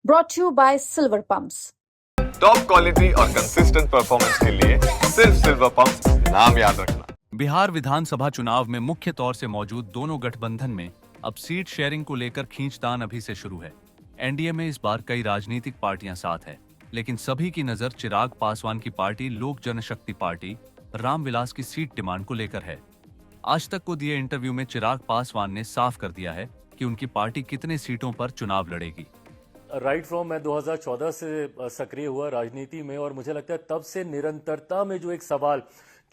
brought to you by Silver Pumps. Top quality और consistent performance के लिए सिर्फ सिल्वर पंप नाम याद रखना। बिहार विधानसभा चुनाव में मुख्य तौर से मौजूद दोनों गठबंधन में अब सीट शेयरिंग को लेकर खींचतान अभी से शुरू है। एनडीए में इस बार कई राजनीतिक पार्टियां साथ है, लेकिन सभी की नजर चिराग पासवान की पार्टी लोक जनशक्ति पार्टी रामविलास की सीट डिमांड को लेकर है। आज तक को दिए इंटरव्यू में चिराग पासवान ने साफ कर दिया है कि उनकी पार्टी कितने सीटों पर चुनाव लड़ेगी। राइट फ्रॉम मैं 2014 से सक्रिय हुआ राजनीति में, और मुझे लगता है तब से निरंतरता में जो एक सवाल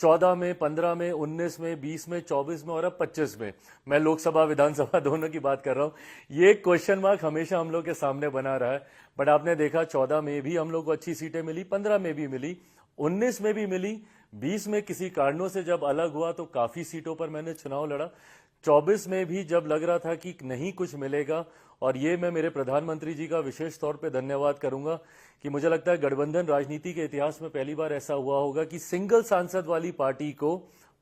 14 में, 15 में, 19 में, 20 में, 24 में और अब 25 में, मैं लोकसभा विधानसभा दोनों की बात कर रहा हूं, ये क्वेश्चन मार्क हमेशा हम लोग के सामने बना रहा है। बट आपने देखा 14 में भी हम लोग को अच्छी सीटें मिली, 15 में भी मिली, 19 में भी मिली, 20 में किसी कारणों से जब अलग हुआ तो काफी सीटों पर मैंने चुनाव लड़ा, 24 में भी जब लग रहा था कि नहीं कुछ मिलेगा। और ये मैं मेरे प्रधानमंत्री जी का विशेष तौर पे धन्यवाद करूंगा कि मुझे लगता है गठबंधन राजनीति के इतिहास में पहली बार ऐसा हुआ होगा कि सिंगल सांसद वाली पार्टी को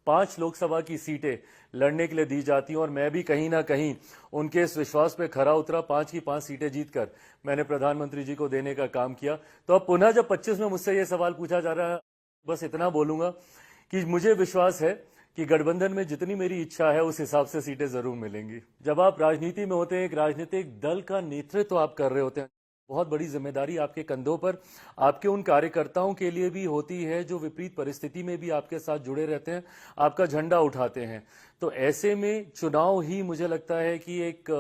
5 लोकसभा की सीटें लड़ने के लिए दी जाती हैं, और मैं भी कहीं ना कहीं उनके इस विश्वास पे खरा उतरा। 5 की 5 सीटें जीतकर मैंने प्रधानमंत्री जी को देने का काम किया। तो अब पुनः जब 25 में मुझसे ये सवाल पूछा जा रहा है, बस इतना बोलूंगा कि मुझे विश्वास है कि गठबंधन में जितनी मेरी इच्छा है उस हिसाब से सीटें जरूर मिलेंगी। जब आप राजनीति में होते हैं, एक राजनीतिक दल का नेतृत्व आप कर रहे होते हैं, बहुत बड़ी जिम्मेदारी आपके कंधों पर आपके उन कार्यकर्ताओं के लिए भी होती है जो विपरीत परिस्थिति में भी आपके साथ जुड़े रहते हैं, आपका झंडा उठाते हैं। तो ऐसे में चुनाव ही मुझे लगता है कि एक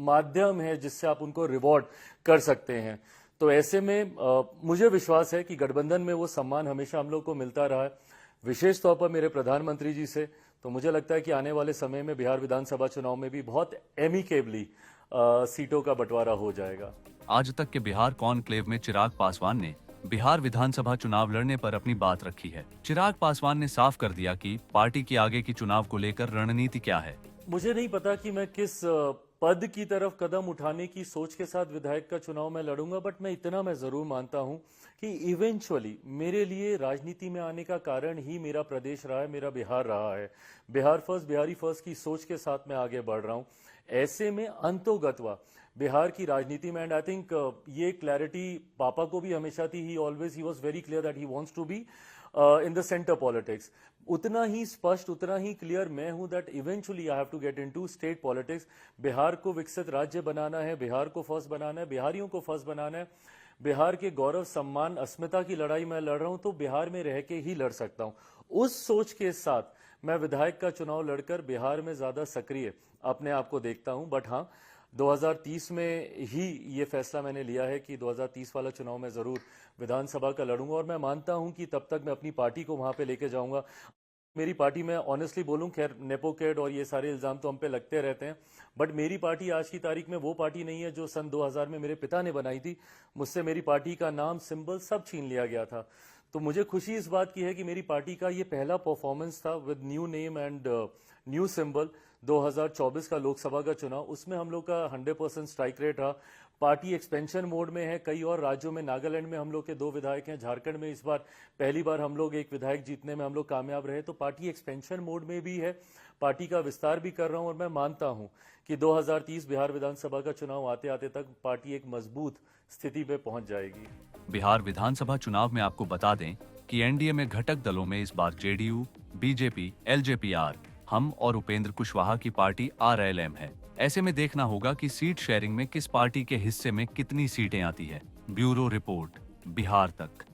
माध्यम है जिससे आप उनको रिवॉर्ड कर सकते हैं। तो ऐसे में मुझे विश्वास है कि गठबंधन में वो सम्मान हमेशा हम लोग को मिलता रहा है, विशेष तौर पर मेरे प्रधानमंत्री जी से। तो मुझे लगता है कि आने वाले समय में बिहार विधानसभा चुनाव में भी बहुत एमिकेबली सीटों का बंटवारा हो जाएगा। आज तक के बिहार कॉन्क्लेव में चिराग पासवान ने बिहार विधानसभा चुनाव लड़ने पर अपनी बात रखी है। चिराग पासवान ने साफ कर दिया कि पार्टी की आगे की चुनाव को लेकर रणनीति क्या है। मुझे नहीं पता कि मैं किस पद की तरफ कदम उठाने की सोच के साथ विधायक का चुनाव में लड़ूंगा, बट मैं इतना मैं जरूर मानता हूं कि इवेंचुअली मेरे लिए राजनीति में आने का कारण ही मेरा प्रदेश रहा है, मेरा बिहार रहा है। बिहार फर्स्ट, बिहारी फर्स्ट की सोच के साथ मैं आगे बढ़ रहा हूं। ऐसे में अंतोगत्वा बिहार की राजनीति में, एंड आई थिंक ये क्लैरिटी पापा को भी हमेशा थी, he was very clear that he wants to be in the center politics. उतना ही स्पष्ट, उतना ही क्लियर मैं हूं that eventually I have to get into state politics. Bihar को विकसित राज्य बनाना है, बिहार को फर्स्ट बनाना है, बिहारियों को फर्स्ट बनाना है। बिहार के गौरव, सम्मान, अस्मिता की लड़ाई मैं लड़ रहा हूं तो बिहार में रह के ही लड़ सकता हूं। उस सोच के साथ मैं विधायक का चुनाव लड़कर बिहार में ज्यादा सक्रिय अपने आप को देखता हूं। बट हाँ, 2030 में ही ये फैसला मैंने लिया है कि 2030 वाला चुनाव मैं जरूर विधानसभा का लड़ूंगा, और मैं मानता हूं कि तब तक मैं अपनी पार्टी को वहां पे लेके जाऊंगा। मेरी पार्टी में ऑनेस्टली बोलूं, खैर नेपोकेड और ये सारे इल्जाम तो हम पे लगते रहते हैं, बट मेरी पार्टी आज की तारीख में वो पार्टी नहीं है जो सन 2000 में मेरे पिता ने बनाई थी। मुझसे मेरी पार्टी का नाम, सिंबल सब छीन लिया गया था। तो मुझे खुशी इस बात की है कि मेरी पार्टी का ये पहला परफॉर्मेंस था with new name and new symbol. 2024 का लोकसभा का चुनाव, उसमें हम लोग का 100% स्ट्राइक रेट रहा। पार्टी एक्सपेंशन मोड में है, कई और राज्यों में, नागालैंड में हम लोग के 2 विधायक हैं, झारखंड में इस बार पहली बार हम लोग एक विधायक जीतने में हम लोग कामयाब रहे। तो पार्टी एक्सपेंशन मोड में भी है, पार्टी का विस्तार भी कर रहा हूं, और मैं मानता हूं कि 2030 बिहार विधानसभा का चुनाव आते आते तक पार्टी एक मजबूत स्थिति पे पहुंच जाएगी। बिहार विधानसभा चुनाव में आपको बता दें कि एनडीए में घटक दलों में इस बार जेडीयू, बीजेपी, एलजेपीआर, हम और उपेंद्र कुशवाहा की पार्टी आरएलएम है। ऐसे में देखना होगा कि सीट शेयरिंग में किस पार्टी के हिस्से में कितनी सीटें आती है। ब्यूरो रिपोर्ट, बिहार तक।